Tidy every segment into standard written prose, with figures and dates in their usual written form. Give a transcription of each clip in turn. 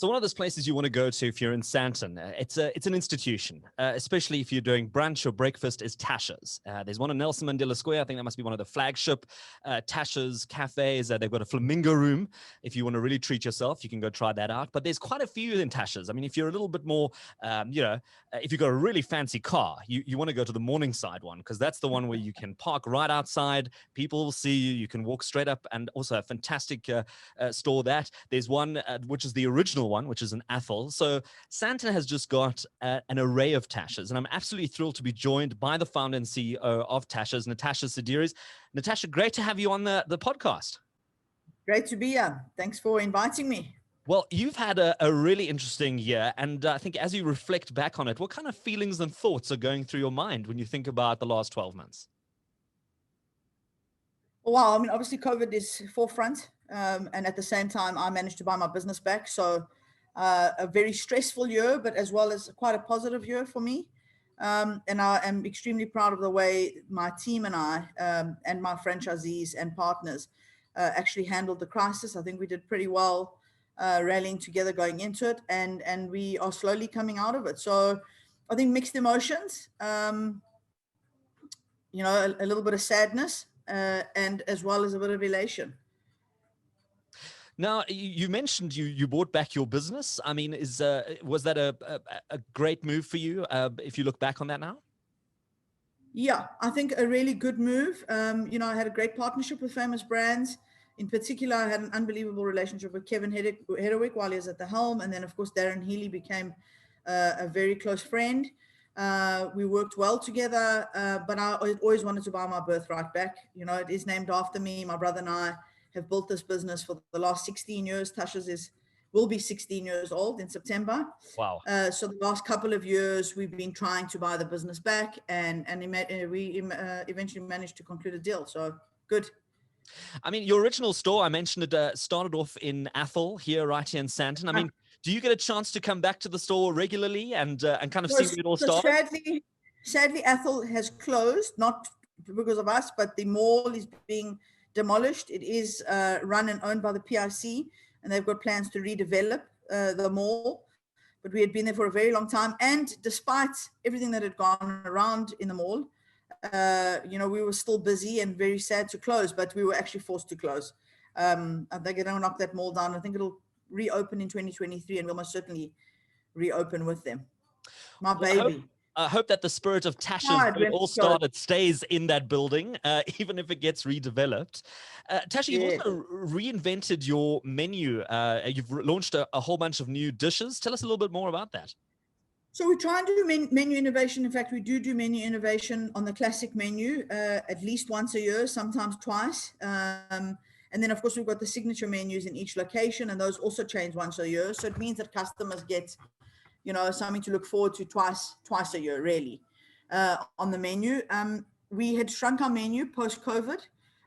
So one of those places you want to go to if you're in Sandton, it's an institution, especially if you're doing brunch or breakfast, is TASHAS. There's one in Nelson Mandela Square. I think that must be one of the flagship TASHAS cafes. They've got a flamingo room. If you want to really treat yourself, you can go try that out. But there's quite a few in TASHAS. I mean, if you're a little bit more, if you've got a really fancy car, you want to go to the Morningside one, because that's the one where you can park right outside. People will see you. You can walk straight up, and also a fantastic store that. There's one which is the original one, which is an Atholl. So Sandton has just got an array of TASHAs, and I'm absolutely thrilled to be joined by the founder and CEO of TASHAs, Natasha Sideris. Natasha, great to have you on the podcast. Great to be here. Thanks for inviting me. Well, you've had a really interesting year, and I think as you reflect back on it, what kind of feelings and thoughts are going through your mind when you think about the last 12 months? Well, I mean, obviously COVID is forefront, and at the same time, I managed to buy my business back. So a very stressful year, but as well as quite a positive year for me. And I am extremely proud of the way my team and I and my franchisees and partners actually handled the crisis. I think we did pretty well rallying together going into it, and we are slowly coming out of it. So I think mixed emotions, a little bit of sadness, and as well as a bit of elation. Now, you mentioned you bought back your business. I mean, was that a great move for you if you look back on that now? Yeah, I think a really good move. I had a great partnership with Famous Brands. In particular, I had an unbelievable relationship with Kevin Hedderwick while he was at the helm. And then, of course, Darren Healy became a very close friend. We worked well together, but I always wanted to buy my birthright back. It is named after me. My brother and I have built this business for the last 16 years. TASHAS will be 16 years old in September. Wow. So the last couple of years, we've been trying to buy the business back, and we eventually managed to conclude a deal. So good. I mean, your original store, I mentioned it, started off in Atholl right here in Sandton. I mean, do you get a chance to come back to the store regularly and kind of see where it all started? Sadly, Atholl has closed, not because of us, but the mall is being demolished. It is run and owned by the PIC, and they've got plans to redevelop the mall. But we had been there for a very long time, and despite everything that had gone around in the mall, we were still busy and very sad to close, but we were actually forced to close. I think they're going to knock that mall down. I think it'll reopen in 2023, and we'll most certainly reopen with them. My baby. I hope that the spirit of TASHAS, when it all started, stays in that building, even if it gets redeveloped. Tasha, you've also reinvented your menu. You've launched a whole bunch of new dishes. Tell us a little bit more about that. So we try and do menu innovation. In fact, we do menu innovation on the classic menu at least once a year, sometimes twice. And then, of course, we've got the signature menus in each location, and those also change once a year. So it means that customers get something to look forward to twice a year, really, on the menu. We had shrunk our menu post-COVID,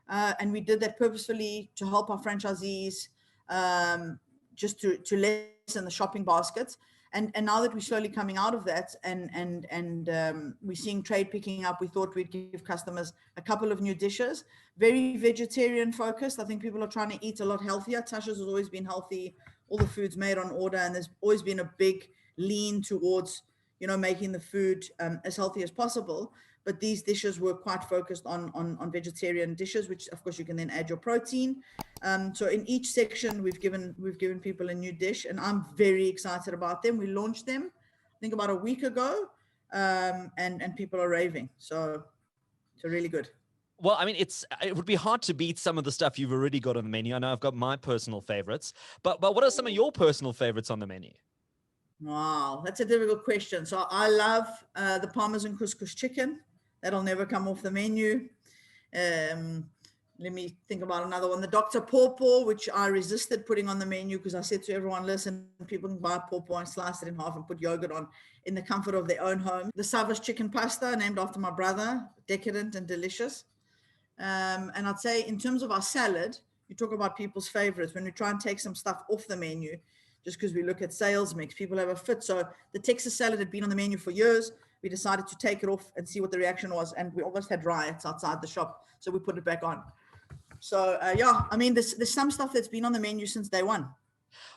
and we did that purposefully to help our franchisees just to lessen the shopping baskets. And now that we're slowly coming out of that and we're seeing trade picking up, we thought we'd give customers a couple of new dishes, very vegetarian focused. I think people are trying to eat a lot healthier. TASHAS has always been healthy. All the food's made on order, and there's always been a big lean towards making the food as healthy as possible. But these dishes were quite focused on vegetarian dishes, which of course you can then add your protein. So in each section we've given people a new dish, and I'm very excited about them. We launched them I think about a week ago, and people are raving. So really good. Well, I mean, it would be hard to beat some of the stuff you've already got on the menu. I know I've got my personal favorites, but what are some of your personal favorites on the menu? Wow, that's a difficult question. So I love the Parmesan couscous chicken. That'll never come off the menu. Let me think about another one. The Dr. Pawpaw, which I resisted putting on the menu because I said to everyone, listen, people can buy pawpaw and slice it in half and put yogurt on in the comfort of their own home. The Savas chicken pasta, named after my brother, decadent and delicious. And I'd say in terms of our salad, you talk about people's favorites. When we try and take some stuff off the menu, just because we look at sales mix, people have a fit. So the Texas salad had been on the menu for years. We decided to take it off and see what the reaction was. And we almost had riots outside the shop. So we put it back on. So, I mean, there's some stuff that's been on the menu since day one.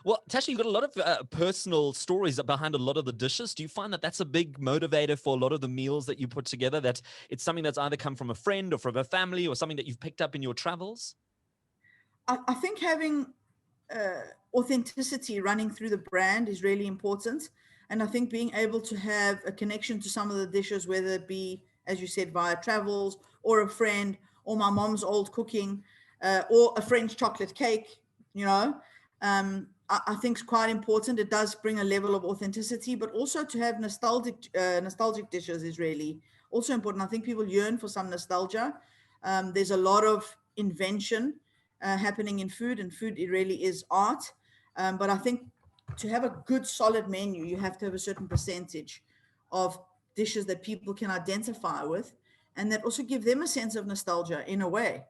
Well, Tasha, you've got a lot of personal stories behind a lot of the dishes. Do you find that that's a big motivator for a lot of the meals that you put together, that it's something that's either come from a friend or from a family or something that you've picked up in your travels? I think having authenticity running through the brand is really important. And I think being able to have a connection to some of the dishes, whether it be, as you said, via travels or a friend or my mom's old cooking or a French chocolate cake, you know, I think is quite important. It does bring a level of authenticity, but also to have nostalgic dishes is really also important. I think people yearn for some nostalgia. There's a lot of invention happening in food, and food, it really is art. But I think to have a good solid menu, you have to have a certain percentage of dishes that people can identify with, and that also give them a sense of nostalgia in a way.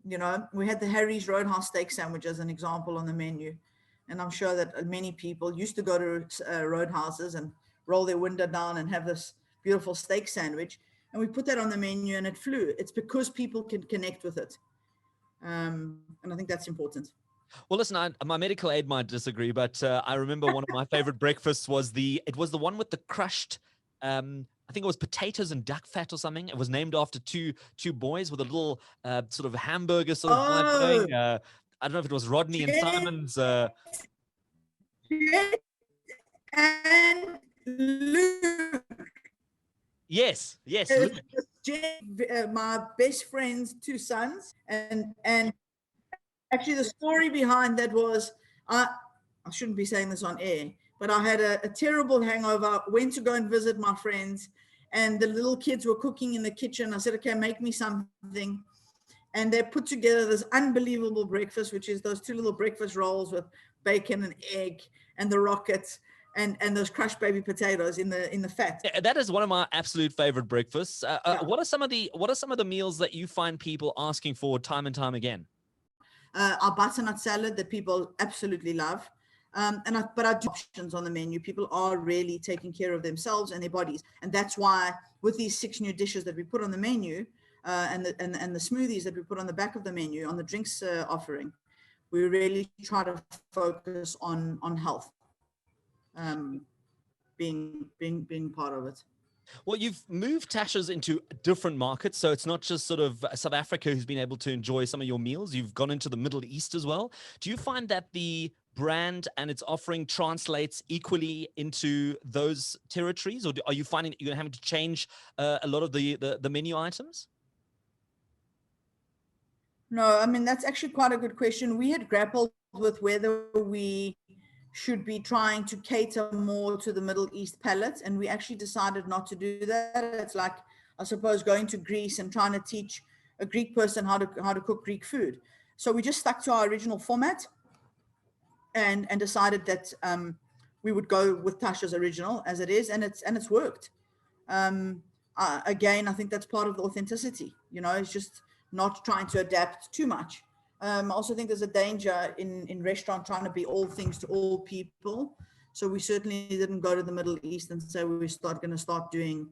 You know, we had the Harry's Roadhouse steak sandwich as an example on the menu, and I'm sure that many people used to go to roadhouses and roll their window down and have this beautiful steak sandwich, and we put that on the menu and it flew. It's because people can connect with it. And I think that's important. Well, listen, my medical aid might disagree, but I remember one of my favorite breakfasts was the one with the crushed, I think it was potatoes and duck fat or something. It was named after two boys with a little sort of hamburger sort of vibe Oh, going. I don't know if it was Rodney and Jet, Simon's. Jet and Luke. Yes, Luke. Jet, my best friend's two sons, and actually the story behind that was I shouldn't be saying this on air, but I had a terrible hangover, went to go and visit my friends, and the little kids were cooking in the kitchen. I said, okay, make me something. And they put together this unbelievable breakfast, which is those two little breakfast rolls with bacon and egg and the rockets and those crushed baby potatoes in the fat. Yeah, that is one of my absolute favorite breakfasts. Yeah. What are some of the meals that you find people asking for time and time again? Our butternut salad that people absolutely love. But I do options on the menu. People are really taking care of themselves and their bodies. And that's why with these 6 new dishes that we put on the menu and the smoothies that we put on the back of the menu, on the drinks offering, we really try to focus on health being part of it. Well, you've moved TASHAS into different markets, so it's not just sort of South Africa who's been able to enjoy some of your meals. You've gone into the Middle East as well. Do you find that the brand and its offering translates equally into those territories, or are you finding that you're having to change a lot of the menu items? No, I mean, that's actually quite a good question. We had grappled with whether we should be trying to cater more to the Middle East palate, and we actually decided not to do that. It's like, I suppose, going to Greece and trying to teach a Greek person how to cook Greek food. So we just stuck to our original format and decided that we would go with Tasha's original as it is, and it's worked. Again, I think that's part of the authenticity. You know, it's just not trying to adapt too much. I also think there's a danger in restaurant trying to be all things to all people. So we certainly didn't go to the Middle East and say we're going to start doing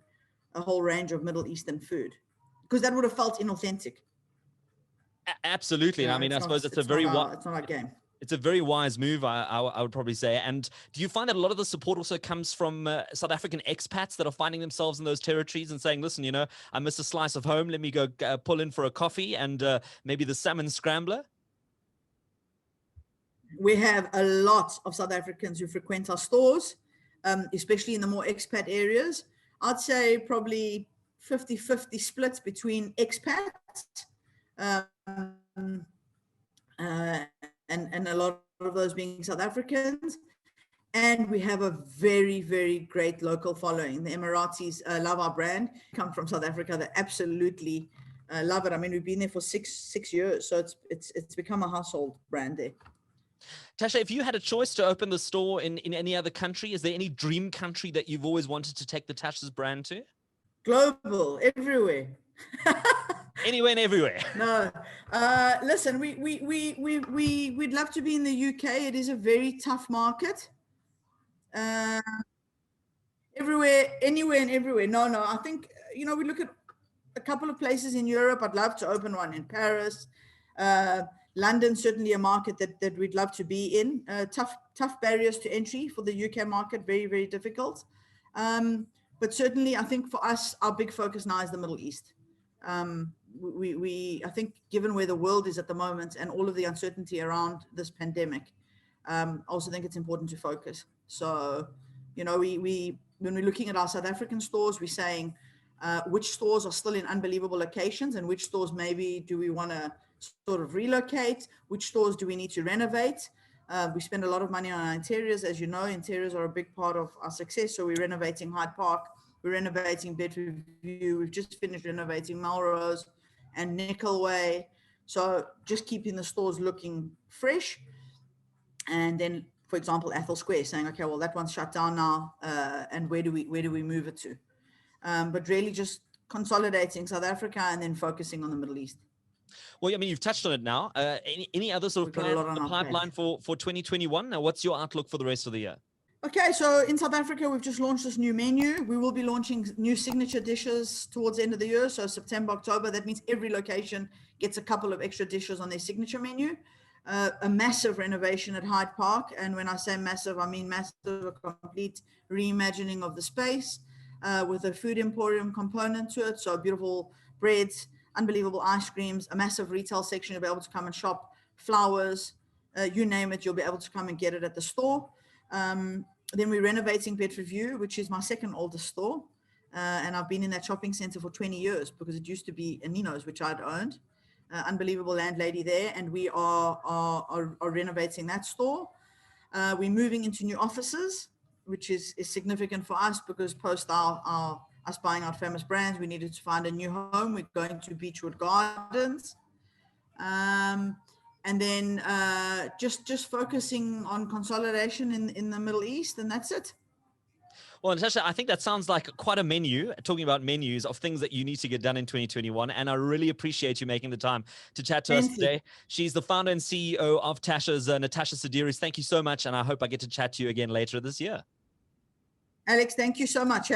a whole range of Middle Eastern food, because that would have felt inauthentic. Absolutely. And I mean, I suppose it's not our game. It's a very wise move, I would probably say. And do you find that a lot of the support also comes from South African expats that are finding themselves in those territories and saying, listen, you know, I miss a slice of home. Let me go pull in for a coffee and maybe the salmon scrambler? We have a lot of South Africans who frequent our stores, especially in the more expat areas. I'd say probably 50-50 splits between expats and a lot of those being South Africans. And we have a very, very great local following. The Emiratis love our brand, come from South Africa. They absolutely love it. I mean, we've been there for six years, so it's become a household brand there. Tasha, if you had a choice to open the store in any other country, is there any dream country that you've always wanted to take the TASHAS brand to? Global, everywhere. Anywhere and everywhere. No, listen, we'd love to be in the UK. It is a very tough market. Everywhere, anywhere and everywhere. No, I think, you know, we look at a couple of places in Europe. I'd love to open one in Paris. London's certainly a market that we'd love to be in. Tough barriers to entry for the UK market, very, very difficult. But certainly, I think for us, our big focus now is the Middle East. I think given where the world is at the moment and all of the uncertainty around this pandemic, I also think it's important to focus. So, you know, when we're looking at our South African stores, we're saying which stores are still in unbelievable locations and which stores maybe do we want to sort of relocate, which stores do we need to renovate. We spend a lot of money on our interiors. As you know, interiors are a big part of our success. So we're renovating Hyde Park, we're renovating Bedford View, we've just finished renovating Melrose and Nickel Way. So just keeping the stores looking fresh. And then, for example, Atholl Square, saying, okay, well, that one's shut down now, and where do we move it to? But really just consolidating South Africa and then focusing on the Middle East. Well, I mean, you've touched on it now. Any other sort of plans in the pipeline for 2021? Now, what's your outlook for the rest of the year? Okay, so in South Africa, we've just launched this new menu. We will be launching new signature dishes towards the end of the year. So September, October, that means every location gets a couple of extra dishes on their signature menu. A massive renovation at Hyde Park. And when I say massive, I mean massive, a complete reimagining of the space with a food emporium component to it. So beautiful breads, unbelievable ice creams, a massive retail section. You'll be able to come and shop, flowers, you name it, you'll be able to come and get it at the store. Then we're renovating Bedford View, which is my second oldest store. And I've been in that shopping center for 20 years because it used to be a Nino's, which I'd owned. Unbelievable landlady there. And we are renovating that store. We're moving into new offices, which is significant for us because post us buying out Famous Brands, we needed to find a new home. We're going to Beechwood Gardens. And then just focusing on consolidation in the Middle East, and that's it. Well, Natasha, I think that sounds like quite a menu, talking about menus of things that you need to get done in 2021. And I really appreciate you making the time to chat to us today. She's the founder and CEO of TASHAS, Natasha Sideris. Thank you so much. And I hope I get to chat to you again later this year. Alex, thank you so much.